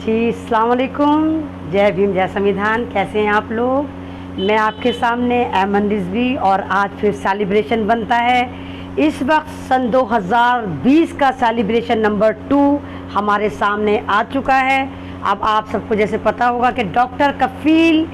जी, अस्सलाम वालेकुम। जय भीम, जय संविधान। कैसे हैं आप लोग? मैं आपके सामने ऐमन रिजवी और आज फिर सेलिब्रेशन बनता है। इस वक्त सन 2020 का सेलिब्रेशन नंबर 2 हमारे सामने आ चुका है। अब आप सबको जैसे पता होगा कि डॉक्टर कफ़ील,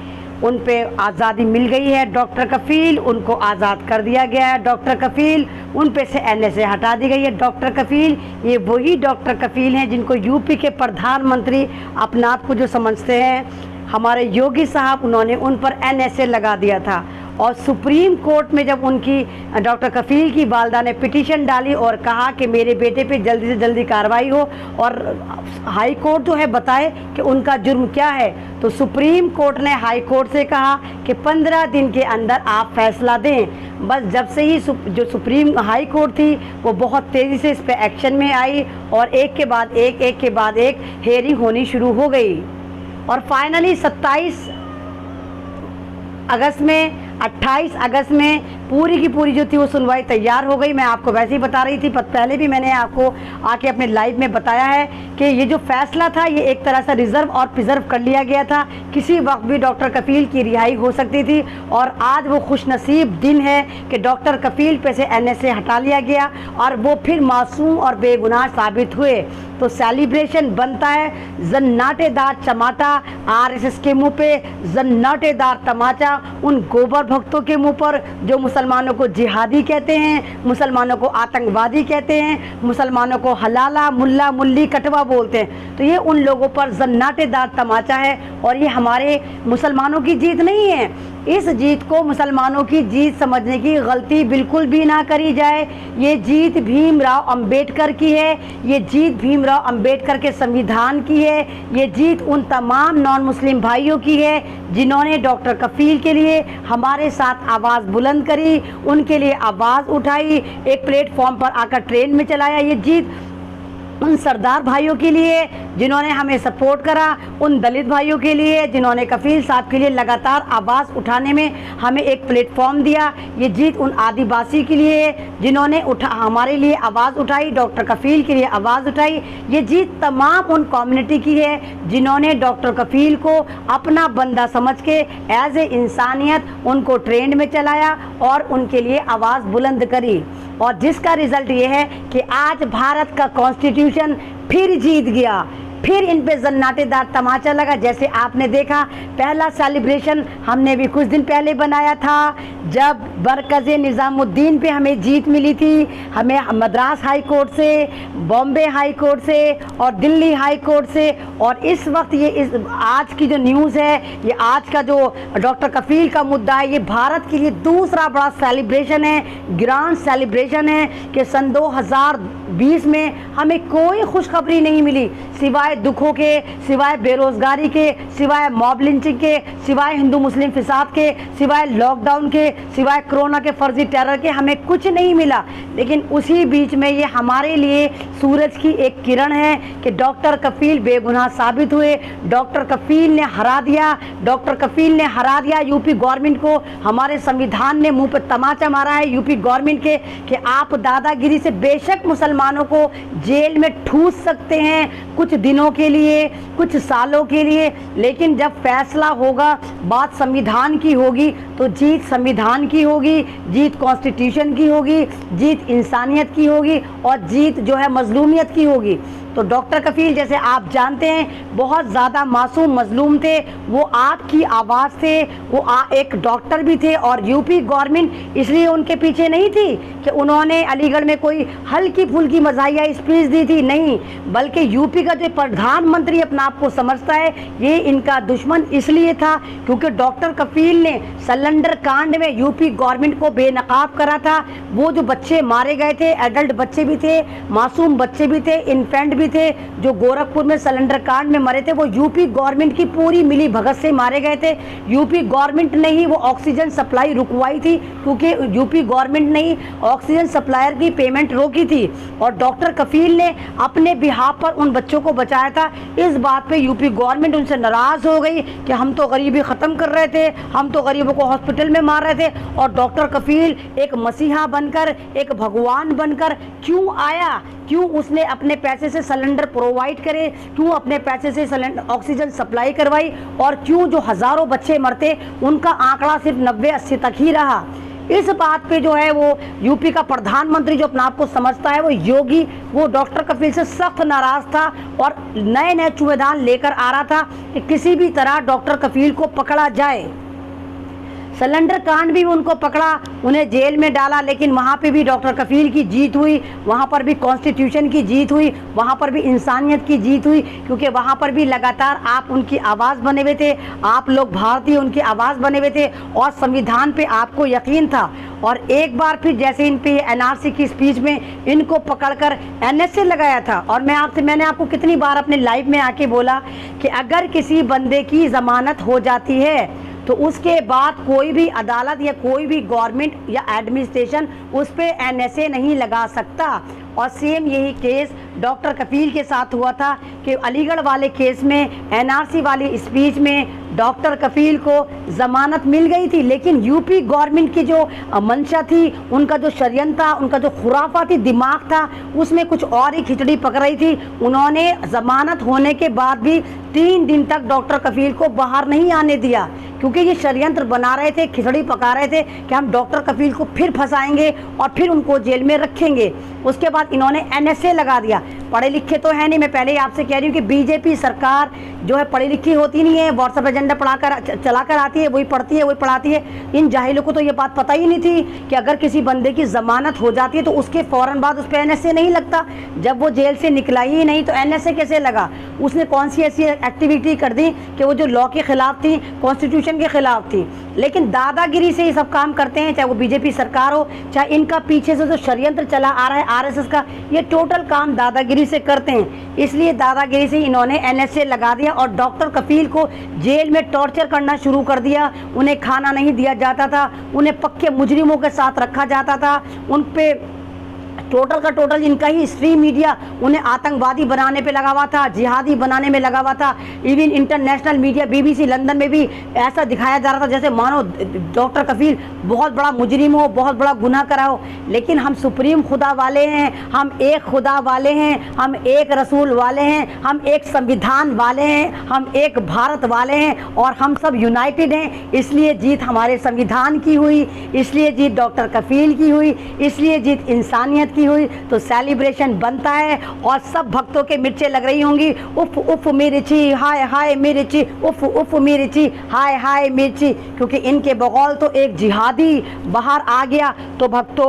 उन पे आज़ादी मिल गई है। डॉक्टर कफ़ील उनको आज़ाद कर दिया गया है। डॉक्टर कफ़ील उन पे से NSA हटा दी गई है। डॉक्टर कफ़ील ये वही डॉक्टर कफ़ील हैं जिनको यूपी के प्रधानमंत्री अपने आप को जो समझते हैं, हमारे योगी साहब, उन्होंने उन पर NSA लगा दिया था। और सुप्रीम कोर्ट में जब उनकी डॉक्टर कफ़ील की वालदा ने पिटीशन डाली और कहा कि मेरे बेटे पे जल्दी से जल्दी कार्रवाई हो और हाई कोर्ट जो है बताए कि उनका जुर्म क्या है, तो सुप्रीम कोर्ट ने हाई कोर्ट से कहा कि 15 दिन के अंदर आप फैसला दें। बस जब से ही जो सुप्रीम हाई कोर्ट थी वो बहुत तेज़ी से इस पर एक्शन में आई और एक के बाद एक हेयरिंग होनी शुरू हो गई। और फाइनली 28 अगस्त में पूरी की पूरी जो थी वो सुनवाई तैयार हो गई। मैं आपको वैसे ही बता रही थी, पहले भी मैंने आपको आके अपने लाइव में बताया है कि ये जो फैसला था ये एक तरह से रिज़र्व और प्रिजर्व कर लिया गया था। किसी वक्त भी डॉक्टर कफ़ील की रिहाई हो सकती थी और आज वो खुशनसीब दिन है कि डॉक्टर कफ़ील पे से NSA हटा लिया गया और वो फिर मासूम और बेगुनाह साबित हुए। तो सेलिब्रेशन बनता है जन्नाटेदार चमाटा RSS के मुंह पे, जन्नाटेदार तमाचा उन गोबर भक्तों के मुंह पर जो मुसलमानों को जिहादी कहते हैं, मुसलमानों को आतंकवादी कहते हैं, मुसलमानों को हलाला मुल्ला मुल्ली कटवा बोलते हैं। तो ये उन लोगों पर जन्नाटेदार तमाचा है और ये हमारे मुसलमानों की जीत नहीं है। इस जीत को मुसलमानों की जीत समझने की गलती बिल्कुल भी ना करी जाए। ये जीत भीमराव अंबेडकर की है, ये जीत भीमराव अंबेडकर के संविधान की है, ये जीत उन तमाम नॉन मुस्लिम भाइयों की है जिन्होंने डॉक्टर कफ़ील के लिए हमारे साथ आवाज़ बुलंद करी, उनके लिए आवाज़ उठाई, एक प्लेटफॉर्म पर आकर ट्रेन में चलाया। ये जीत उन सरदार भाइयों के लिए जिन्होंने हमें सपोर्ट करा, उन दलित भाइयों के लिए जिन्होंने कफ़ील साहब के लिए लगातार आवाज़ उठाने में हमें एक प्लेटफॉर्म दिया। ये जीत उन आदिवासी के लिए जिन्होंने हमारे लिए आवाज़ उठाई, डॉक्टर कफ़ील के लिए आवाज़ उठाई। ये जीत तमाम उन कम्युनिटी की है जिन्होंने डॉक्टर कफ़ील को अपना बंदा समझ के एज ए इंसानियत उनको ट्रेंड में चलाया और उनके लिए आवाज़ बुलंद करी। और जिसका रिज़ल्ट ये है कि आज भारत का कॉन्स्टिट्यूशन फिर जीत गया, फिर इन पे जन्नाटेदार तमाचा लगा। जैसे आपने देखा, पहला सेलिब्रेशन हमने भी कुछ दिन पहले बनाया था जब बरकज़ निज़ामुद्दीन पे हमें जीत मिली थी। हमें मद्रास हाई कोर्ट से, बॉम्बे हाई कोर्ट से और दिल्ली हाई कोर्ट से। और इस वक्त ये आज की जो न्यूज़ है, ये आज का जो डॉक्टर कफ़ील का मुद्दा है, ये भारत के लिए दूसरा बड़ा सेलिब्रेशन है, ग्रांड सेलिब्रेशन है कि सन 2020 में हमें कोई खुशखबरी नहीं मिली सिवाय दुखों के, सिवाय बेरोजगारी के, सिवाय मॉब लिंचिंग के, सिवाय हिंदू मुस्लिम फिसाद के, सिवाय लॉकडाउन के, सिवाय कोरोना के फर्जी टेरर के हमें कुछ नहीं मिला। लेकिन उसी बीच में ये हमारे लिए सूरज की एक किरण है कि डॉक्टर कफ़ील बेगुनाह साबित हुए। डॉक्टर कफ़ील ने हरा दिया, डॉक्टर कफ़ील ने हरा दिया यूपी गवर्नमेंट को। हमारे संविधान ने मुंह पर तमाचा मारा है यूपी गवर्नमेंट के कि आप दादागिरी से बेशक मुसलमानों को जेल में ठूस सकते हैं कुछ दिनों के लिए, कुछ सालों के लिए, लेकिन जब फैसला होगा, बात संविधान की होगी, तो जीत संविधान की होगी, जीत कॉन्स्टिट्यूशन की होगी, जीत इंसानियत की होगी और जीत जो है मजलूमियत की होगी। तो डॉक्टर कफ़ील जैसे आप जानते हैं बहुत ज़्यादा मासूम मजलूम थे, वो आपकी आवाज़ थे, वो एक डॉक्टर भी थे। और यूपी गवर्नमेंट इसलिए उनके पीछे नहीं थी कि उन्होंने अलीगढ़ में कोई हल्की फुल्की मज़ाहिया स्पीच दी थी, नहीं, बल्कि यूपी का जो प्रधानमंत्री अपना आप को समझता है ये इनका दुश्मन इसलिए था क्योंकि डॉक्टर कफ़ील ने सिलेंडर कांड में यूपी गवर्नमेंट को बेनकाब करा था। वो जो बच्चे मारे गए थे, एडल्ट बच्चे भी थे, मासूम बच्चे भी थे, इन्फेंट भी थे, जो गोरखपुर में सिलेंडर कांड में मरे थे, वो यूपी गवर्नमेंट की पूरी मिली भगत से मारे गए थे। यूपी गवर्नमेंट ने ही वो ऑक्सीजन सप्लाई रुकवाई थी क्योंकि यूपी गवर्नमेंट ने ही ऑक्सीजन सप्लायर की पेमेंट रोकी थी और डॉक्टर कफ़ील ने अपने बिहाफ पर उन बच्चों को बचाया था। इस बात पे यूपी गवर्नमेंट उनसे नाराज़ हो गई कि हम तो गरीबी ख़त्म कर रहे थे, हम तो गरीबों को हॉस्पिटल में मार रहे थे। और डॉक्टर कफ़ील एक मसीहा बनकर, एक भगवान बनकर क्यों आया क्यों उसने अपने पैसे से सिलेंडर प्रोवाइड करे, क्यों अपने पैसे से सिलेंडर ऑक्सीजन सप्लाई करवाई, और क्यों जो हज़ारों बच्चे मरते उनका आंकड़ा सिर्फ 90-80 तक ही रहा। इस बात पे जो है वो यूपी का प्रधानमंत्री जो अपना आपको समझता है वो योगी, वो डॉक्टर कफील से सख्त नाराज था और नए नए चुवेदान लेकर आ रहा था कि किसी भी तरह डॉक्टर कफील को पकड़ा जाए। सिलेंडर कांड भी उनको पकड़ा, उन्हें जेल में डाला, लेकिन वहाँ पे भी डॉक्टर कफील की जीत हुई, वहाँ पर भी कॉन्स्टिट्यूशन की जीत हुई, वहाँ पर भी इंसानियत की जीत हुई, क्योंकि वहाँ पर भी लगातार आप उनकी आवाज़ बने हुए थे, आप लोग भारतीय उनकी आवाज़ बने हुए थे और संविधान पे आपको यकीन था। और एक बार फिर जैसे इन पे एनआरसी की स्पीच में इनको पकड़कर एनएसए लगाया था, और मैंने आपको कितनी बार अपने लाइव में आके बोला कि अगर किसी बंदे की ज़मानत हो जाती है तो उसके बाद कोई भी अदालत या कोई भी गवर्नमेंट या एडमिनिस्ट्रेशन उस पर एनएसए नहीं लगा सकता। और सेम यही केस डॉक्टर कफील के साथ हुआ था कि अलीगढ़ वाले केस में एनआरसी वाली स्पीच में डॉक्टर कफील को ज़मानत मिल गई थी, लेकिन यूपी गवर्नमेंट की जो मंशा थी, उनका जो षड्यंत्र था, उनका जो खुराफाती दिमाग था, उसमें कुछ और ही खिचड़ी पक रही थी। उन्होंने ज़मानत होने के बाद भी 3 दिन तक डॉक्टर कफील को बाहर नहीं आने दिया, क्योंकि ये षड्यंत्र बना रहे थे, खिचड़ी पका रहे थे कि हम डॉक्टर कफील को फिर फंसाएंगे और फिर उनको जेल में रखेंगे। उसके बाद इन्होंने एनएसए लगा दिया। पढ़े लिखे तो है नहीं, मैं पहले ही आपसे कह रही हूँ कि बीजेपी सरकार जो है पढ़ी लिखी होती नहीं है, व्हाट्सएप एजेंडा चलाकर आती है, वही पढ़ती है वही पढ़ाती है। इन जाहिलों को तो ये बात पता ही नहीं थी कि अगर किसी बंदे की ज़मानत हो जाती है तो उसके फ़ौरन बाद उस पर एनएसए नहीं लगता। जब वो जेल से निकला ही नहीं तो एनएसए कैसे लगा? उसने कौन सी ऐसी एक्टिविटी कर दी कि वो जो लॉ के खिलाफ थी, कॉन्स्टिट्यूशन के खिलाफ थी। लेकिन दादागिरी से ये सब काम करते हैं, चाहे वो बीजेपी सरकार हो, चाहे इनका पीछे से जो षड्यंत्र चला आ रहा है आरएसएस का, ये टोटल काम दादागिरी से करते हैं। इसलिए दादागिरी से इन्होंने एनएसए लगा दिया और डॉक्टर कफील को जेल में टॉर्चर करना शुरू कर दिया। उन्हें खाना नहीं दिया जाता था, उन्हें पक्के मुजरिमों के साथ रखा जाता था, उन पे टोटल का टोटल इनका ही स्ट्रीम मीडिया उन्हें आतंकवादी बनाने पे लगा हुआ था, जिहादी बनाने में लगा हुआ था। Even international media BBC London में भी ऐसा दिखाया जा रहा था जैसे मानो डॉक्टर कफील बहुत बड़ा मुजरिम हो, बहुत बड़ा गुनाह करा हो। लेकिन हम सुप्रीम खुदा वाले हैं, हम एक खुदा वाले हैं, हम एक रसूल वाले हैं, हम एक संविधान वाले हैं, हम एक भारत वाले हैं और हम सब यूनाइटेड हैं। इसलिए जीत हमारे संविधान की हुई, इसलिए जीत डॉक्टर कफील की हुई, इसलिए जीत इंसानियत की हुई। तो सेलिब्रेशन बनता है और सब भक्तों के मिर्चें लग रही होंगी, उफ उफ मिर्ची, हाय हाय मिर्ची, उफ उफ मिर्ची, हाय हाय मिर्ची, क्योंकि इनके बगौल तो एक जिहादी बाहर आ गया। तो भक्तों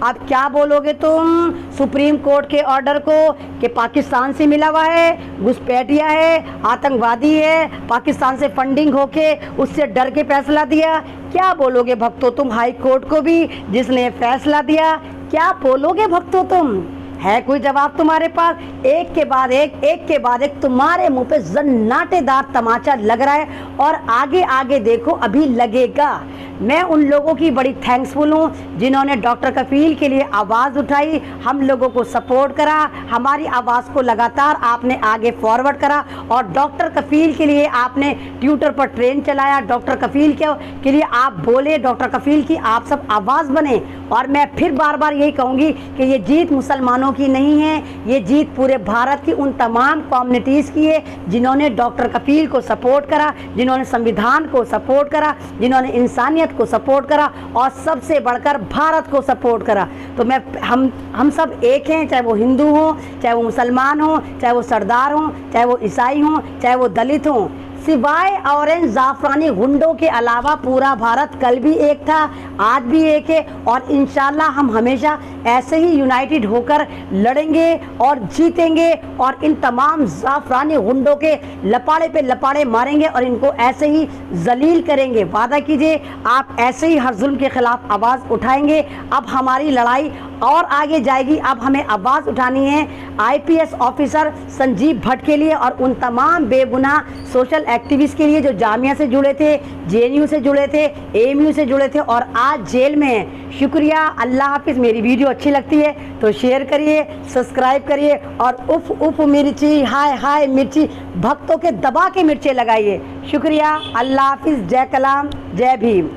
अब क्या बोलोगे तुम सुप्रीम कोर्ट के ऑर्डर को कि पाकिस्तान से मिला हुआ है, घुसपैठिया है, आतंकवादी है, पाकिस्तान से फंडिंग होके उससे डर के फैसला दिया? क्या बोलोगे भक्तों तुम हाई कोर्ट को भी जिसने फैसला दिया? क्या बोलोगे भक्तों तुम? है कोई जवाब तुम्हारे पास? एक के बाद एक तुम्हारे मुंह पे जन्नाटेदार तमाचा लग रहा है और आगे आगे देखो अभी लगेगा। मैं उन लोगों की बड़ी थैंक्सफुल हूँ जिन्होंने डॉक्टर कफील के लिए आवाज़ उठाई, हम लोगों को सपोर्ट करा, हमारी आवाज़ को लगातार आपने आगे फॉरवर्ड करा और डॉक्टर कफील के लिए आपने ट्विटर पर ट्रेन चलाया, डॉक्टर कफील के लिए आप बोले, डॉक्टर कफील की आप सब आवाज़ बने। और मैं फिर बार बार यही कहूँगी कि ये जीत मुसलमानों की नहीं है, ये जीत पूरे भारत की उन तमाम कम्युनिटीज़ की है जिन्होंने डॉक्टर कफील को सपोर्ट करा, जिन्होंने संविधान को सपोर्ट करा, जिन्होंने इंसानियत को सपोर्ट करा और सबसे बढ़कर भारत को सपोर्ट करा। तो मैं हम सब एक हैं, चाहे वो हिंदू हो, चाहे वो मुसलमान हो, चाहे वो सरदार हो, चाहे वो ईसाई हो, चाहे वो दलित हो। सिवाय ऑरेंज जाफरानी गुंडों के अलावा पूरा भारत कल भी एक था, आज भी एक है और इंशाल्लाह हम हमेशा ऐसे ही यूनाइटेड होकर लड़ेंगे और जीतेंगे और इन तमाम जाफरानी गुंडों के लपाड़े पे लपाड़े मारेंगे और इनको ऐसे ही जलील करेंगे। वादा कीजिए आप ऐसे ही हर जुल्म के खिलाफ आवाज़ उठाएंगे। अब हमारी लड़ाई और आगे जाएगी। अब हमें आवाज़ उठानी है आईपीएस ऑफिसर संजीव भट्ट के लिए और उन तमाम बेगुनाह सोशल एक्टिविस्ट के लिए जो जामिया से जुड़े थे, जेएनयू से जुड़े थे, एएमयू से जुड़े थे और आज जेल में हैं। शुक्रिया, अल्लाह हाफिज़। मेरी वीडियो अच्छी लगती है तो शेयर करिए, सब्सक्राइब करिए और उफ उफ मिर्ची, हाय हाय मिर्ची भक्तों के दबा के मिर्चे लगाइए। शुक्रिया, अल्लाह हाफिज़। जय कलाम, जय भीम।